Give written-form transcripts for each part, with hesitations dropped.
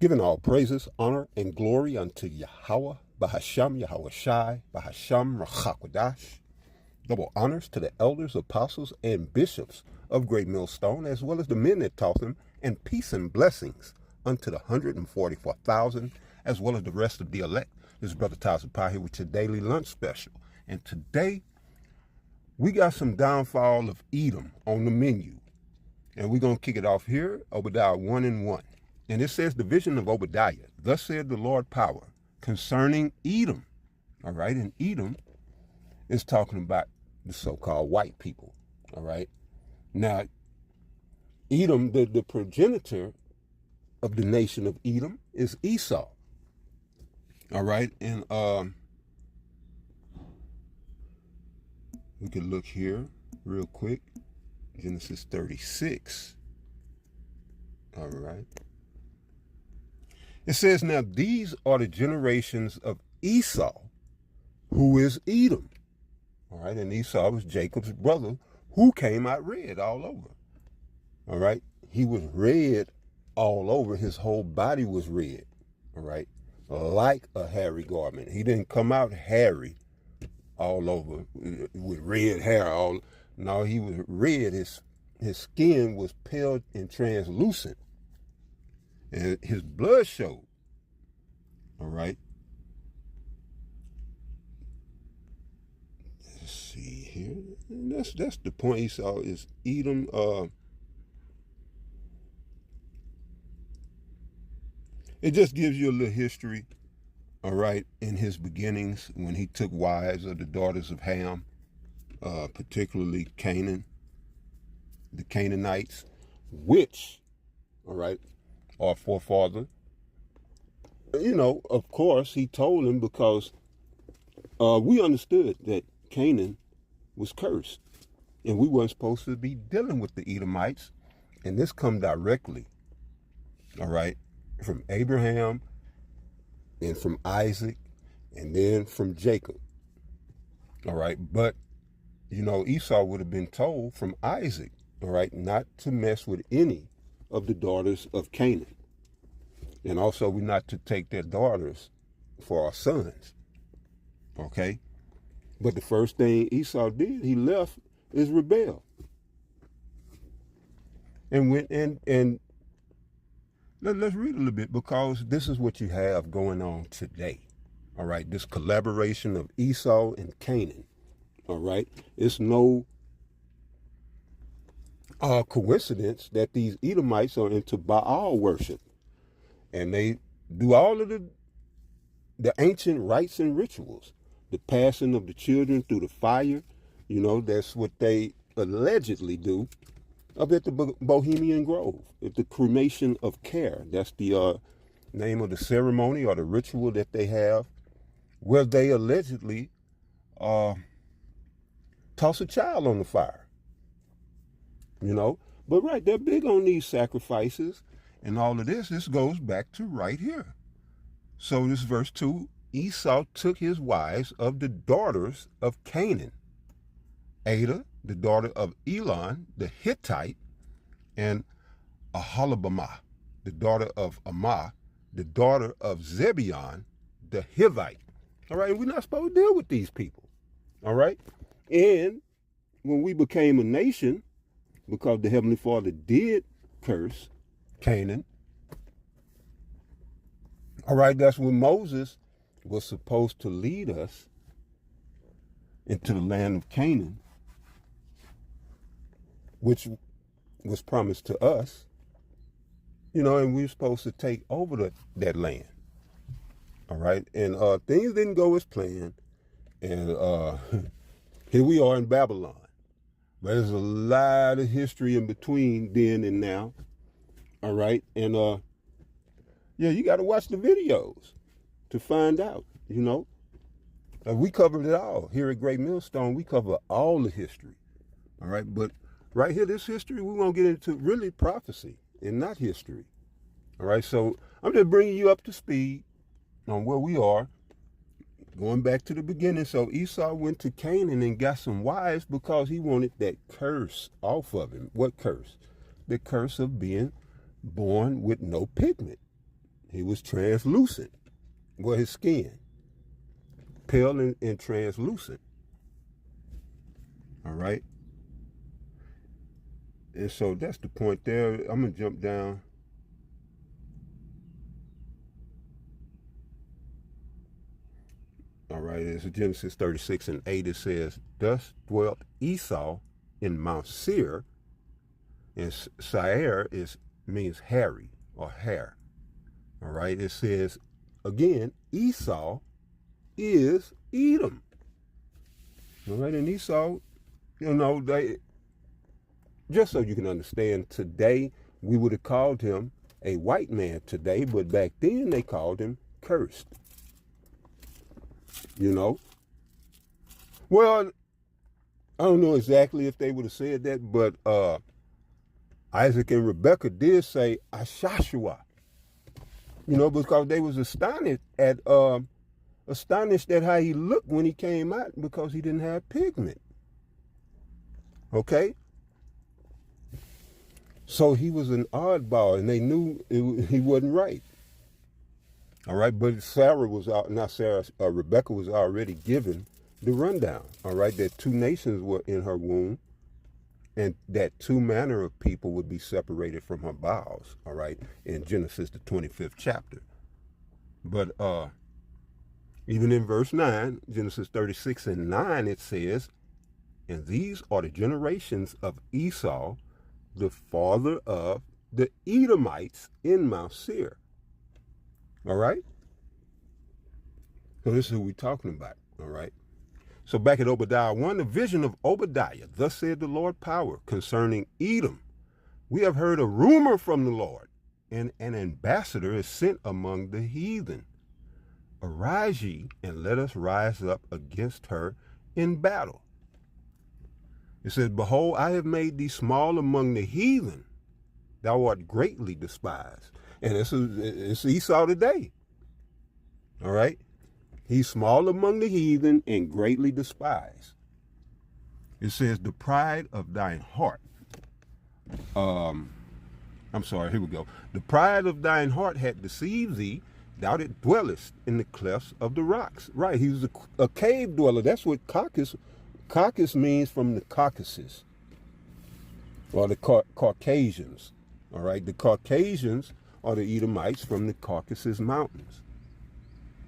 Giving all praises, honor, and glory unto Yahweh, Bahasham, Yahweh Shai, Bahasham, Rachakwadash. Double honors to the elders, apostles, and bishops of Great Millstone, as well as the men that taught them, and peace and blessings unto the 144,000, as well as the rest of the elect. This is Brother Tazapai here with your daily lunch special. And today, we got some downfall of Edom on the menu. And we're going to kick it off here, Obadiah 1:1. And it says the vision of Obadiah. Thus said the Lord power concerning Edom. All right. And Edom is talking about the so-called white people. All right. Now, Edom, the progenitor of the nation of Edom is Esau. All right. And we can look here real quick. Genesis 36. All right. It says, now these are the generations of Esau, who is Edom. All right. And Esau was Jacob's brother, who came out red all over. All right. He was red all over. His whole body was red. All right. Like a hairy garment. He didn't come out hairy all over with red hair. No, he was red. His skin was pale and translucent. And his blood showed. All right. Let's see here. And that's the point Esau is Edom. It just gives you a little history. All right. In his beginnings, when he took wives of the daughters of Ham, particularly Canaan, the Canaanites, which, all right, our forefather, you know, of course, he told him because we understood that Canaan was cursed and we weren't supposed to be dealing with the Edomites. And this come directly, all right, from Abraham and from Isaac and then from Jacob. All right. But, you know, Esau would have been told from Isaac, all right, not to mess with any of the daughters of Canaan. And also we're not to take their daughters for our sons. Okay? But the first thing Esau did, he left, is rebel. And went and let's read a little bit, because this is what you have going on today. All right? This collaboration of Esau and Canaan. All right? It's no coincidence that these Edomites are into Baal worship, and they do all of the ancient rites and rituals, the passing of the children through the fire. You know, that's what they allegedly do up at the Bohemian Grove, at the cremation of care. That's the name of the ceremony or the ritual that they have, where they allegedly toss a child on the fire. You know, but right, they're big on these sacrifices and all of this. This goes back to right here. So this verse 2, Esau took his wives of the daughters of Canaan, Ada, the daughter of Elon, the Hittite, and Aholibamah, the daughter of Ammah, the daughter of Zebeon, the Hivite. All right, and we're not supposed to deal with these people. All right, and when we became a nation, because the Heavenly Father did curse Canaan. All right, that's when Moses was supposed to lead us into the land of Canaan, which was promised to us, you know, and we were supposed to take over that land. All right, and things didn't go as planned, and here we are in Babylon. But there's a lot of history in between then and now. All right. And yeah, you got to watch the videos to find out, you know. We covered it all. Here at Great Millstone, we cover all the history. All right. But right here, this history, we're going to get into really prophecy and not history. All right. So I'm just bringing you up to speed on where we are. Going back to the beginning, so Esau went to Canaan and got some wives because he wanted that curse off of him. What curse? The curse of being born with no pigment. He was translucent. Well, his skin, pale and translucent. All right. And so that's the point there. I'm going to jump down. All right, it's Genesis 36:8. It says, thus dwelt Esau in Mount Seir, and Seir means hairy or hair. All right, it says, again, Esau is Edom. All right, and Esau, they, just so you can understand, today we would have called him a white man today, but back then they called him cursed. Well, I don't know exactly if they would have said that, but Isaac and Rebekah did say Ashashua, because they was astonished at how he looked when he came out, because he didn't have pigment. Okay? So he was an oddball, and they knew he wasn't right. All right, but Rebekah was already given the rundown. All right, that two nations were in her womb, and that two manner of people would be separated from her bowels. All right, in Genesis the 25th chapter. But even in verse 9, Genesis 36:9, it says, and these are the generations of Esau, the father of the Edomites in Mount Seir. All right? So this is who we're talking about. All right? So back at Obadiah 1, the vision of Obadiah, thus said the Lord power concerning Edom. We have heard a rumor from the Lord, and an ambassador is sent among the heathen. Arise ye, and let us rise up against her in battle. It says, behold, I have made thee small among the heathen. Thou art greatly despised. And it's Esau today. All right? He's small among the heathen and greatly despised. It says, the pride of thine heart. Here we go. The pride of thine heart had deceived thee. Thou that dwellest in the clefts of the rocks. Right, he was a cave dweller. That's what Caucasus means, from the Caucasus. Or the Caucasians. All right, the Caucasians are the Edomites from the Caucasus Mountains.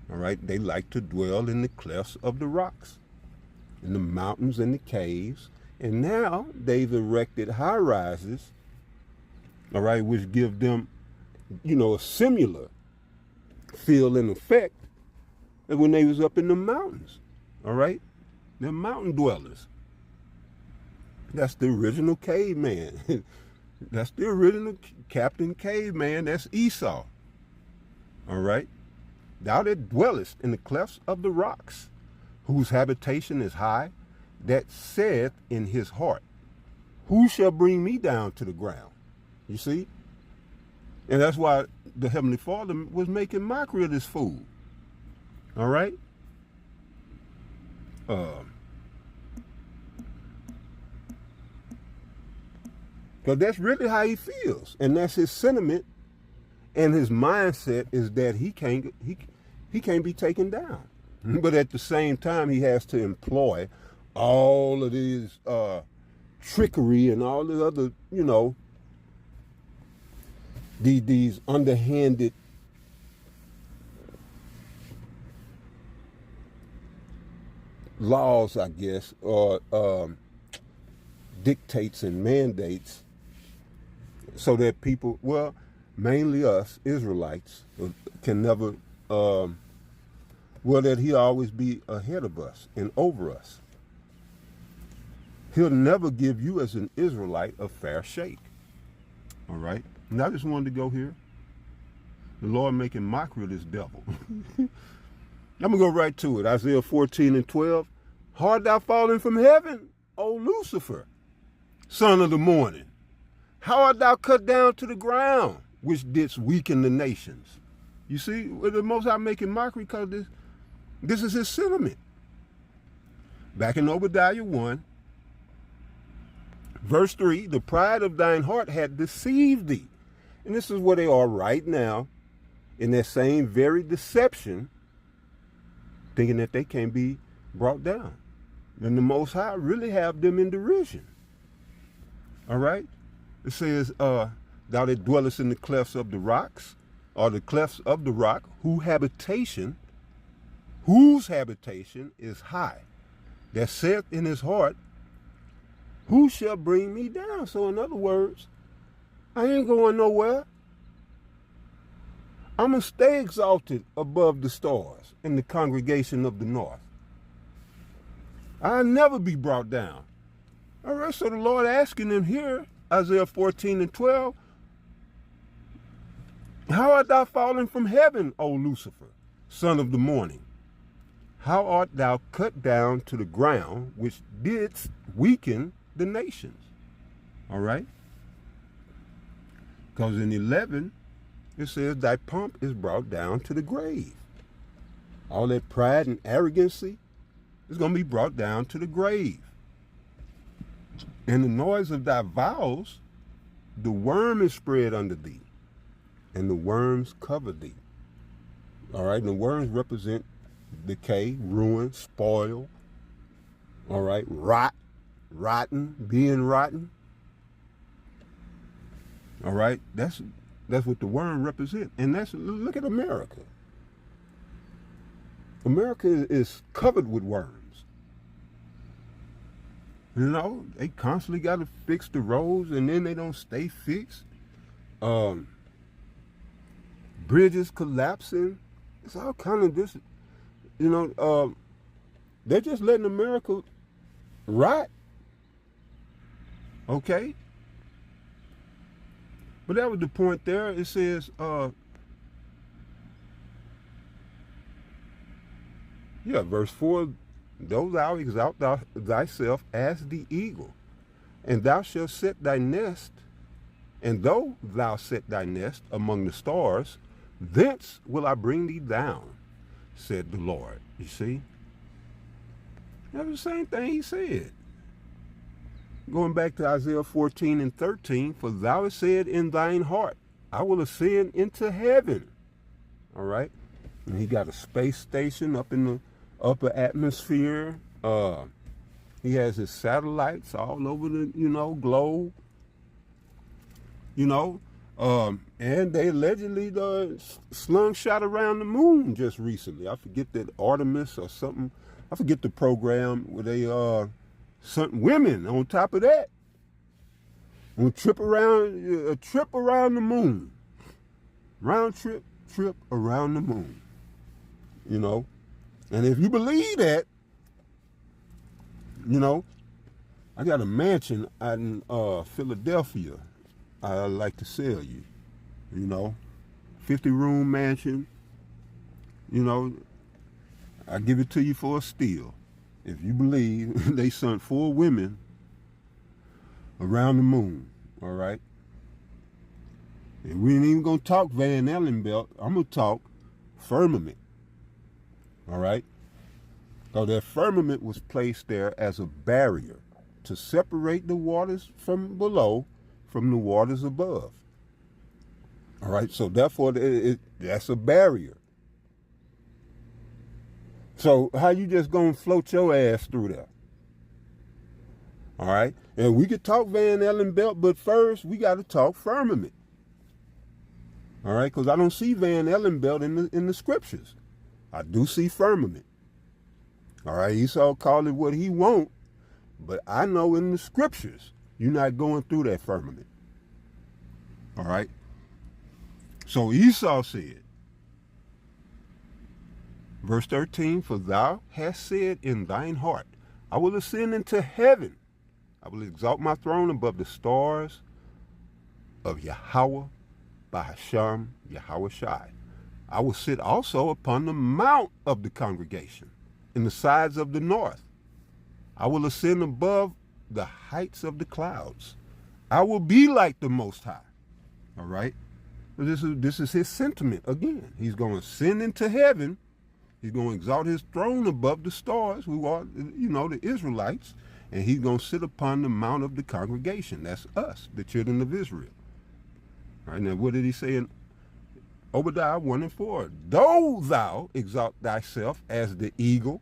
All right, they like to dwell in the clefts of the rocks, in the mountains and the caves. And now they've erected high rises, all right, which give them, a similar feel and effect as when they was up in the mountains. All right, they're mountain dwellers. That's the original caveman. That's the original Captain Caveman. That's Esau. All right. Thou that dwellest in the clefts of the rocks, whose habitation is high, that saith in his heart, who shall bring me down to the ground? You see? And that's why the Heavenly Father was making mockery of this fool. All right? Because that's really how he feels. And that's his sentiment, and his mindset is that he can't be taken down. But at the same time, he has to employ all of these trickery and all the other, these underhanded laws, I guess, or dictates and mandates, so that people, well, mainly us Israelites, can never, that he'll always be ahead of us and over us. He'll never give you as an Israelite a fair shake. All right? And I just wanted to go here. The Lord making mockery of this devil. I'm going to go right to it. Isaiah 14:12. Art thou fallen from heaven, O Lucifer, son of the morning? How art thou cut down to the ground, which didst weaken the nations? You see, the Most High making mockery, because this is his sentiment. Back in Obadiah 1, verse 3, the pride of thine heart had deceived thee. And this is where they are right now in that same very deception, thinking that they can be brought down. Then the Most High really have them in derision. All right? It says, thou that dwellest in the clefts of the rocks, or the clefts of the rock, whose habitation is high, that saith in his heart, who shall bring me down? So in other words, I ain't going nowhere. I'm going to stay exalted above the stars in the congregation of the north. I'll never be brought down. All right, so the Lord asking them here, Isaiah 14:12, how art thou fallen from heaven, O Lucifer, son of the morning? How art thou cut down to the ground, which didst weaken the nations? All right? Because in 11, it says, thy pomp is brought down to the grave. All that pride and arrogancy is going to be brought down to the grave. And the noise of thy vows, the worm is spread under thee, and the worms cover thee. All right, and the worms represent decay, ruin, spoil. All right, rotten, being rotten. All right, that's what the worm represents. And look at America. America is covered with worms. You know, they constantly got to fix the roads, and then they don't stay fixed. Bridges collapsing. It's all kind of this, you know, they're just letting America rot. Okay? But that was the point there. It says, verse 4, though thou exalt thyself as the eagle, and thou shalt set thy nest, and though thou set thy nest among the stars, thence will I bring thee down, said the Lord. You see? That's the same thing he said. Going back to Isaiah 14:13, for thou hast said in thine heart, I will ascend into heaven. All right? And he got a space station up in the upper atmosphere. He has his satellites all over the, globe. And they allegedly slingshot around the moon just recently. I forget that Artemis or something. I forget the program where they sent women on top of that. On a trip around the moon. Round trip around the moon. And if you believe that, I got a mansion out in Philadelphia I'd like to sell you. 50-room mansion. I give it to you for a steal. If you believe they sent 4 women around the moon, all right? And we ain't even going to talk Van Allen belt. I'm going to talk firmament, all right? So that firmament was placed there as a barrier to separate the waters from below from the waters above. All right, so therefore that's a barrier. So how you just gonna float your ass through there? All right, and we could talk Van Allen belt, but first we got to talk firmament. All right, because I don't see Van Allen belt in the scriptures. I do see firmament. All right, Esau call it what he want, but I know in the scriptures you're not going through that firmament. All right. So Esau said, verse 13, for thou hast said in thine heart, I will ascend into heaven. I will exalt my throne above the stars of Yahweh, Bahasham, Yahweh Shai. I will sit also upon the mount of the congregation in the sides of the north. I will ascend above the heights of the clouds. I will be like the Most High. All right. This is his sentiment again. He's going to ascend into heaven. He's going to exalt his throne above the stars, who are, the Israelites, and he's going to sit upon the mount of the congregation. That's us, the children of Israel. All right. Now, what did he say in Obadiah 1 and 4. Though thou exalt thyself as the eagle,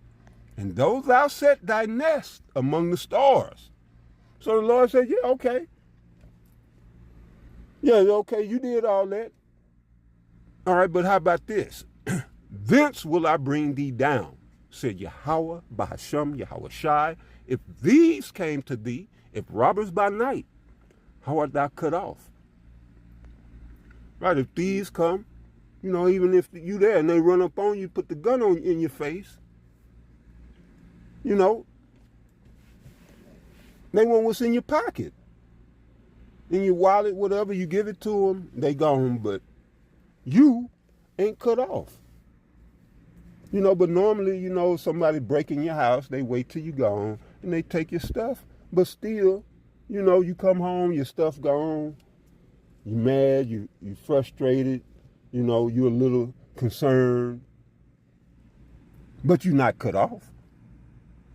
and though thou set thy nest among the stars. So the Lord said, yeah, okay. Yeah, okay, you did all that. All right, but how about this? Thence will I bring thee down, said Yahweh, Bahasham, Yahweh Shai. If these came to thee, if robbers by night, how art thou cut off? Right, if thieves come, you know, even if you there and they run up on you, put the gun on in your face, you know, they want what's in your pocket, in your wallet, whatever, you give it to them, they gone, but you ain't cut off. You know, but normally, you know, somebody breaking your house, they wait till you gone and they take your stuff. But still, you know, you come home, your stuff gone, you mad, you frustrated, you know, you're a little concerned, but you're not cut off.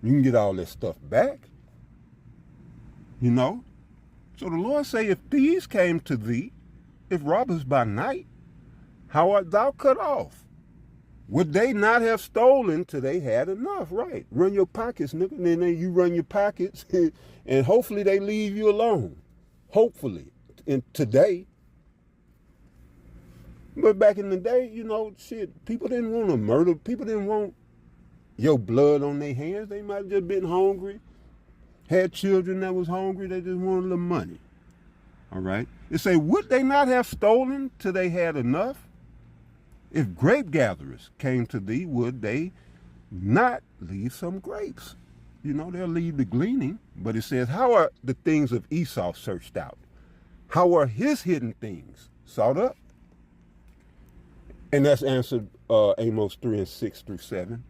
You can get all that stuff back, you know. So the Lord say, if thieves came to thee, if robbers by night, how art thou cut off? Would they not have stolen till they had enough? Right. Run your pockets, nigga. And then you run your pockets and hopefully they leave you alone. Hopefully. And today. But back in the day, you know, shit, people didn't want to murder. People didn't want your blood on their hands. They might have just been hungry. Had children that was hungry. They just wanted the money. All right. It say, would they not have stolen till they had enough? If grape gatherers came to thee, would they not leave some grapes? You know, they'll leave the gleaning. But it says, how are the things of Esau searched out? How are his hidden things sought up? And that's answered Amos 3 and 6 through 7.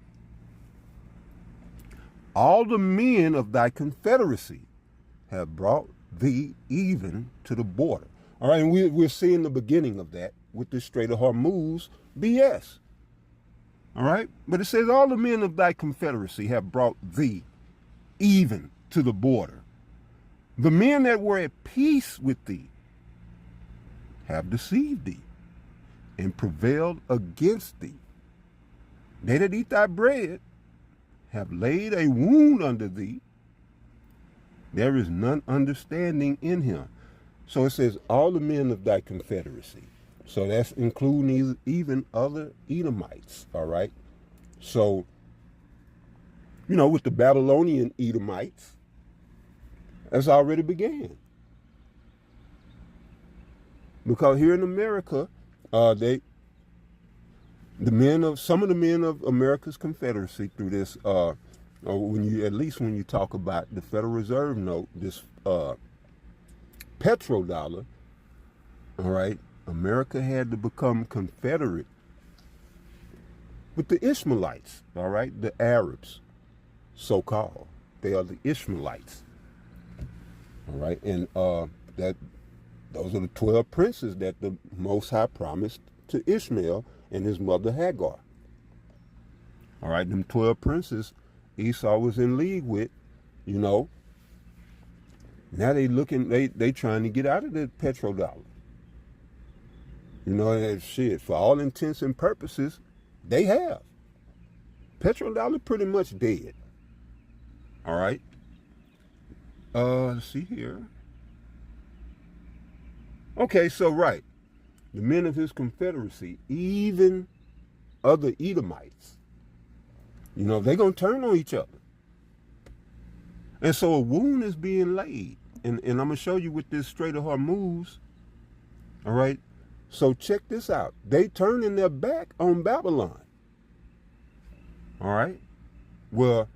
All the men of thy confederacy have brought thee even to the border. All right, and we're seeing the beginning of that with the Strait of Hormuz BS. All right, but it says all the men of thy confederacy have brought thee even to the border. The men that were at peace with thee have deceived thee and prevailed against thee. They that eat thy bread have laid a wound under thee. There is none understanding in him. So it says all the men of thy confederacy. So that's including even other Edomites, all right? So, you know, with the Babylonian Edomites, that's already began. Because here in America, some of the men of America's Confederacy through this, when you talk about the Federal Reserve note, this petrodollar, all right, America had to become confederate with the Ishmaelites, all right, the Arabs, so-called. They are the Ishmaelites, all right, and those are the 12 princes that the Most High promised to Ishmael and his mother Hagar. All right, them 12 princes Esau was in league with, you know. Now they trying to get out of the petrodollar. You know, that shit, for all intents and purposes, they have. Petrodollar pretty much dead. All right. Let's see here. Okay, so right. The men of his confederacy, even other Edomites, you know, they're going to turn on each other. And so a wound is being laid. And I'm going to show you with this Strait of Hormuz. All right. So check this out. They turning their back on Babylon. All right. Well,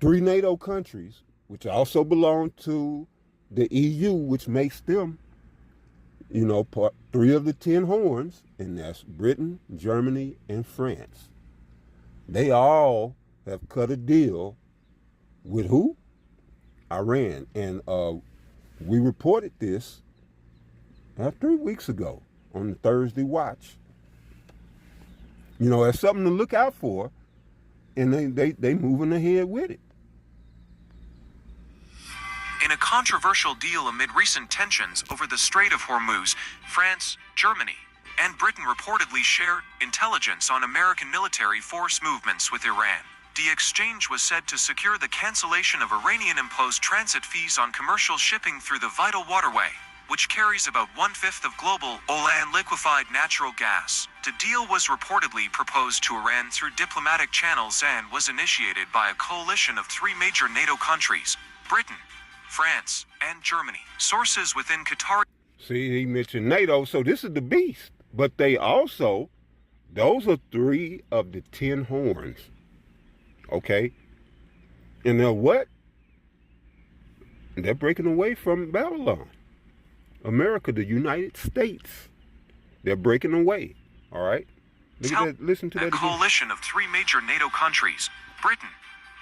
3 NATO countries, which also belong to the EU, which makes them, you know, 3 of the 10 horns, and that's Britain, Germany, and France. They all have cut a deal with who? Iran. And we reported this 3 weeks ago on the Thursday Watch. You know, it's something to look out for, and they moving ahead with it. In a controversial deal amid recent tensions over the Strait of Hormuz, France, Germany, and Britain reportedly shared intelligence on American military force movements with Iran. The exchange was said to secure the cancellation of Iranian-imposed transit fees on commercial shipping through the vital waterway, which carries about 1/5 of global oil and liquefied natural gas. The deal was reportedly proposed to Iran through diplomatic channels and was initiated by a coalition of 3 major NATO countries: Britain, France, and Germany. Sources within Qatar. See, he mentioned NATO, so this is the beast. But they also, those are 3 of the 10 horns. Okay? And they're what? They're breaking away from Babylon. America, the United States. They're breaking away. All right? Look at that. Listen to that again. A coalition of 3 major NATO countries: Britain,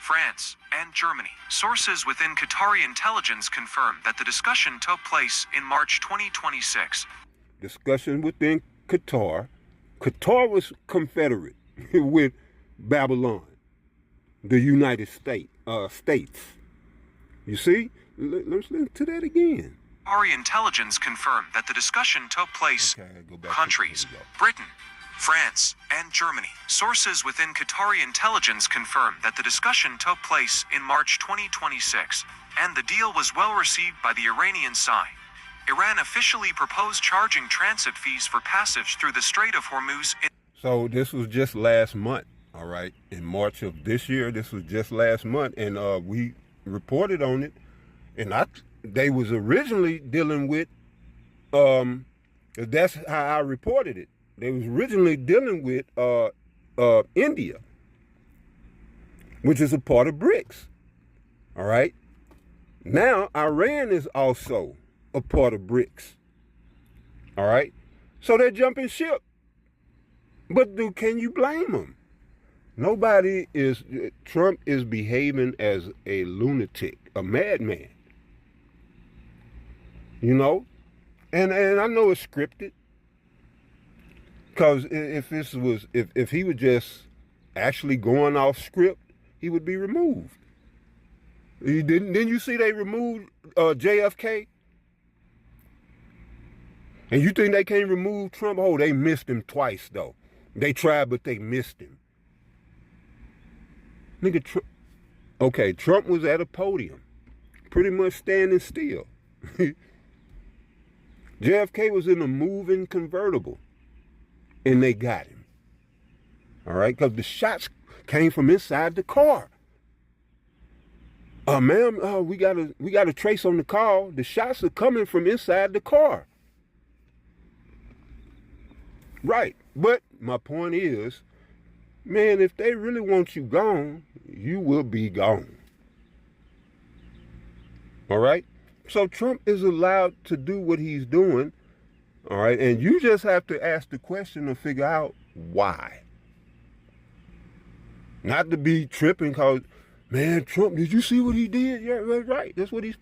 France, and Germany. Sources within Qatari intelligence confirmed that the discussion took place in March 2026. Discussion within Qatar. Qatar was confederate with Babylon, the United States. You see? Let's listen to that again. Qatari intelligence confirmed that the discussion took place countries: Britain, France, and Germany. Sources within Qatari intelligence confirmed that the discussion took place in March 2026, and the deal was well received by the Iranian side. Iran officially proposed charging transit fees for passage through the Strait of Hormuz. So this was just last month, all right? In March of this year, this was just last month, and we reported on it, and they was originally dealing with, that's how I reported it. They was originally dealing with India, which is a part of BRICS, all right? Now, Iran is also a part of BRICS, all right? So they're jumping ship. But can you blame them? Trump is behaving as a lunatic, a madman. You know? And I know it's scripted. Because if he was just actually going off script, he would be removed. Didn't you see they removed JFK? And you think they can't remove Trump? Oh, they missed him twice, though. They tried, but they missed him. Nigga, Trump was at a podium, pretty much standing still. JFK was in a moving convertible, and they got him. All right, because the shots came from inside the car. Ma'am, we got a trace on the car. The shots are coming from inside the car. Right, but my point is, man, if they really want you gone, you will be gone. All right? So Trump is allowed to do what he's doing, all right? And you just have to ask the question and figure out why. Not to be tripping because, man, Trump, did you see what he did? Yeah, right. That's what he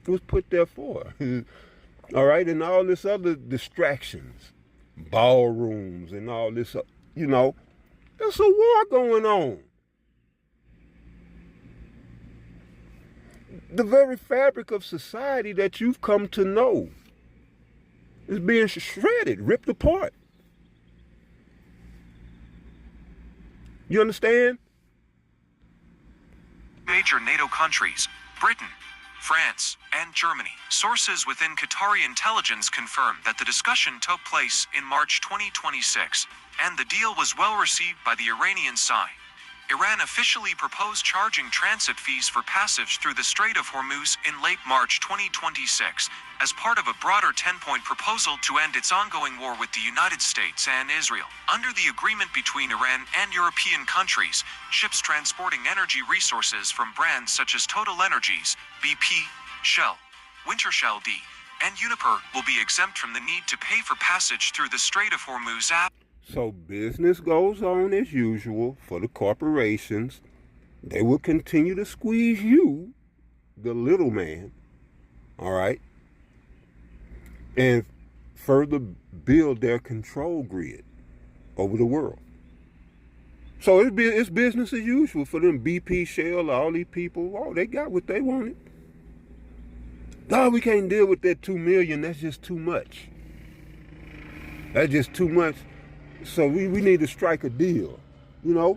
was put there for. All right? And all this other distractions, ballrooms and all this, you know, there's a war going on. The very fabric of society that you've come to know is being shredded, ripped apart. You understand? Major NATO countries: Britain, France, and Germany. Sources within Qatari intelligence confirmed that the discussion took place in March 2026, and the deal was well received by the Iranian side. Iran officially proposed charging transit fees for passage through the Strait of Hormuz in late March 2026, as part of a broader 10-point proposal to end its ongoing war with the United States and Israel. Under the agreement between Iran and European countries, ships transporting energy resources from brands such as Total Energies, BP, Shell, Wintershall Dea, and Uniper will be exempt from the need to pay for passage through the Strait of Hormuz. So business goes on as usual for the corporations. They will continue to squeeze you, the little man, all right, and further build their control grid over the world. So it's business as usual for them. BP, Shell, all these people, oh, they got what they wanted. No, we can't deal with that 2 million. That's just too much. That's just too much. So we need to strike a deal, you know.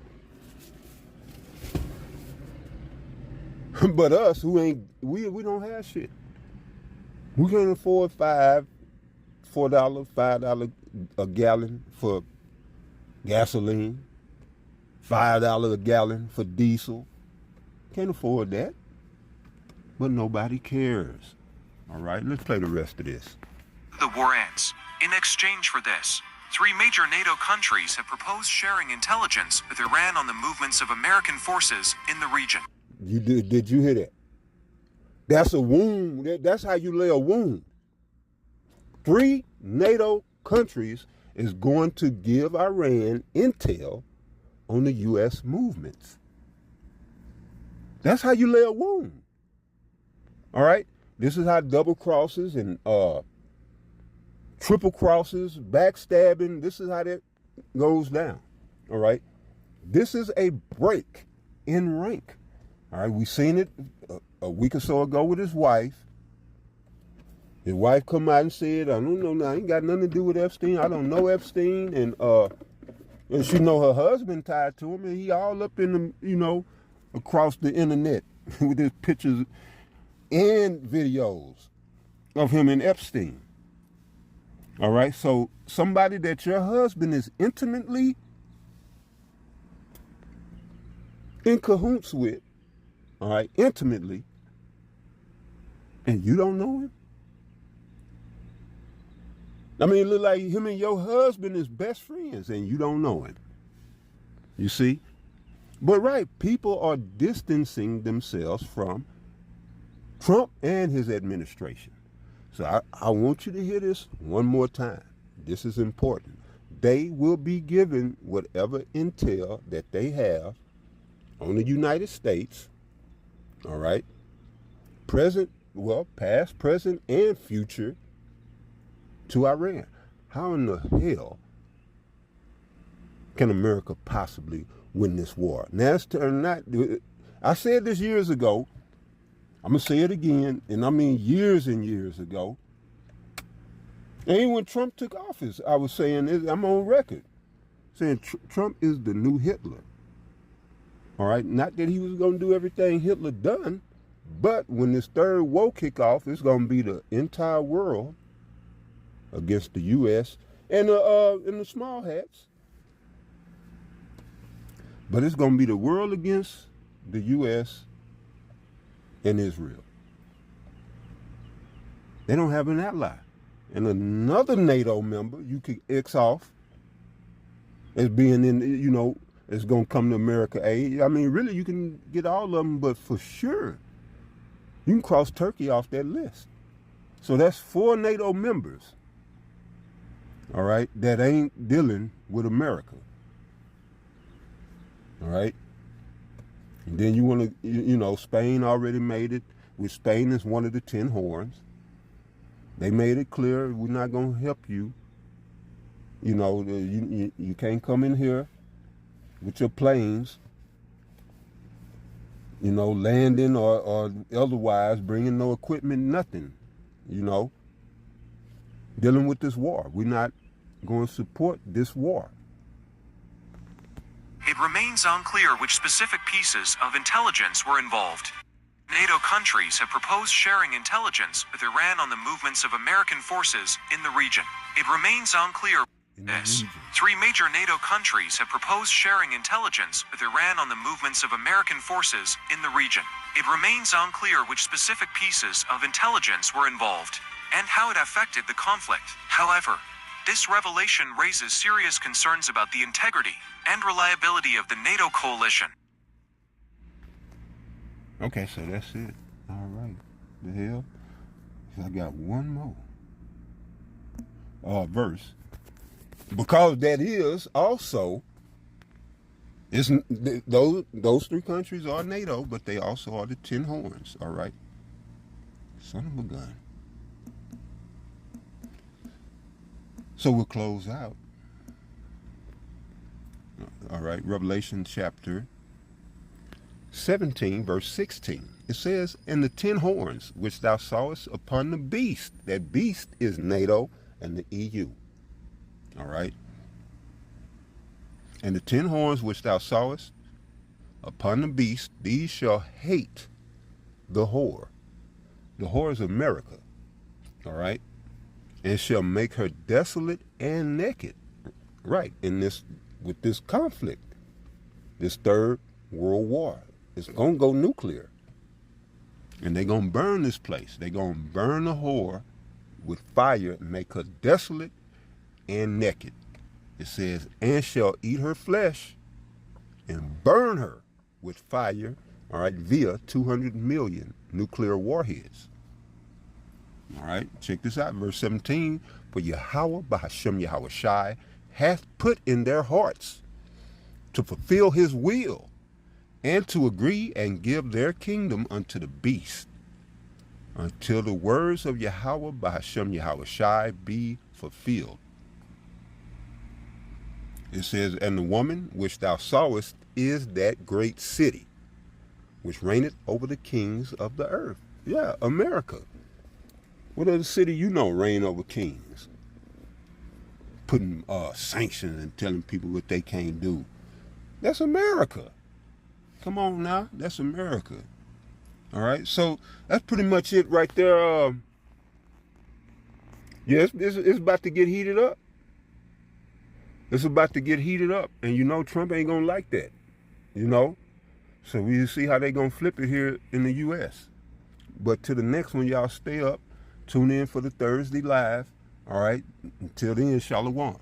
But us who ain't, we don't have shit. We can afford $4, $5 a gallon for gasoline, $5 a gallon for diesel. Can't afford that. But nobody cares. All right, let's play the rest of this. The war ends. In exchange for this, 3 major NATO countries have proposed sharing intelligence with Iran on the movements of American forces in the region. Did you hear that? That's a wound. That's how you lay a wound. 3 NATO countries is going to give Iran intel on the U.S. movements. That's how you lay a wound. All right? This is how double crosses and triple crosses, backstabbing, this is how that goes down. All right? This is a break in rank. All right? We seen it a week or so ago with his wife. His wife come out and said, I don't know, I ain't got nothing to do with Epstein. I don't know Epstein. And she know her husband tied to him, and he all up in the, you know, across the internet with his pictures and videos of him and Epstein. All right, so somebody that your husband is intimately in cahoots with, all right, intimately, and you don't know him? I mean, it look like him and your husband is best friends and you don't know him. You see? But right, people are distancing themselves from Trump and his administration. So I want you to hear this one more time. This is important. They will be given whatever intel that they have on the United States, all right? Present, well, past, present, and future to Iran. How in the hell can America possibly win this war? Now, I said this years ago. I'm going to say it again, and I mean years and years ago. And when Trump took office, I was saying this, I'm on record, saying Trump is the new Hitler. All right? Not that he was going to do everything Hitler done, but when this third war kick off, it's going to be the entire world against the U.S. and the small hats. But it's going to be the world against the U.S. and Israel. They don't have an ally. And another NATO member you could X off as being in, you know, it's going to come to America aid. I mean, really, you can get all of them, but for sure, you can cross Turkey off that list. So that's 4 NATO members, all right, that ain't dealing with America. All right? And then you want to, you know, Spain already made it. With Spain is one of the 10 horns. They made it clear we're not going to help you. You know, you can't come in here with your planes, you know, landing or otherwise bringing no equipment, nothing, you know, dealing with this war. We're not going to support this war. It remains unclear which specific pieces of intelligence were involved. NATO countries have proposed sharing intelligence with Iran on the movements of American forces in the region. It remains unclear. This. 3 major NATO countries have proposed sharing intelligence with Iran on the movements of American forces in the region. It remains unclear which specific pieces of intelligence were involved and how it affected the conflict. However, this revelation raises serious concerns about the integrity and reliability of the NATO coalition. Okay, so that's it. All right. The hell? I got one more verse. Because that is also, those 3 countries are NATO, but they also are the 10 horns. All right. Son of a gun. So we'll close out. All right, Revelation chapter 17, verse 16. It says, and the 10 horns which thou sawest upon the beast, that beast is NATO and the EU. And the 10 horns which thou sawest upon the beast, these shall hate the whore. The whore is America, all right? And shall make her desolate and naked, right, with this conflict, this third world war. It's going to go nuclear. And they're going to burn this place. They're going to burn the whore with fire and make her desolate and naked. It says, and shall eat her flesh and burn her with fire, all right, via 200 million nuclear warheads. All right, check this out, verse 17. For Yahweh, Bahashem Yahweh Shai, hath put in their hearts to fulfill his will and to agree and give their kingdom unto the beast until the words of Yahweh, Bahashem Yahweh Shai, be fulfilled. It says, and the woman which thou sawest is that great city, which reigneth over the kings of the earth. Yeah, America. What other city you know reign over kings? Putting sanctions and telling people what they can't do. That's America. Come on now, that's America. All right, so that's pretty much it right there. Yeah, it's about to get heated up. It's about to get heated up, and you know Trump ain't gonna like that, you know. So we see how they gonna flip it here in the U.S. But to the next one, y'all stay up. Tune in for the Thursday Live. All right. Until then, Shalom.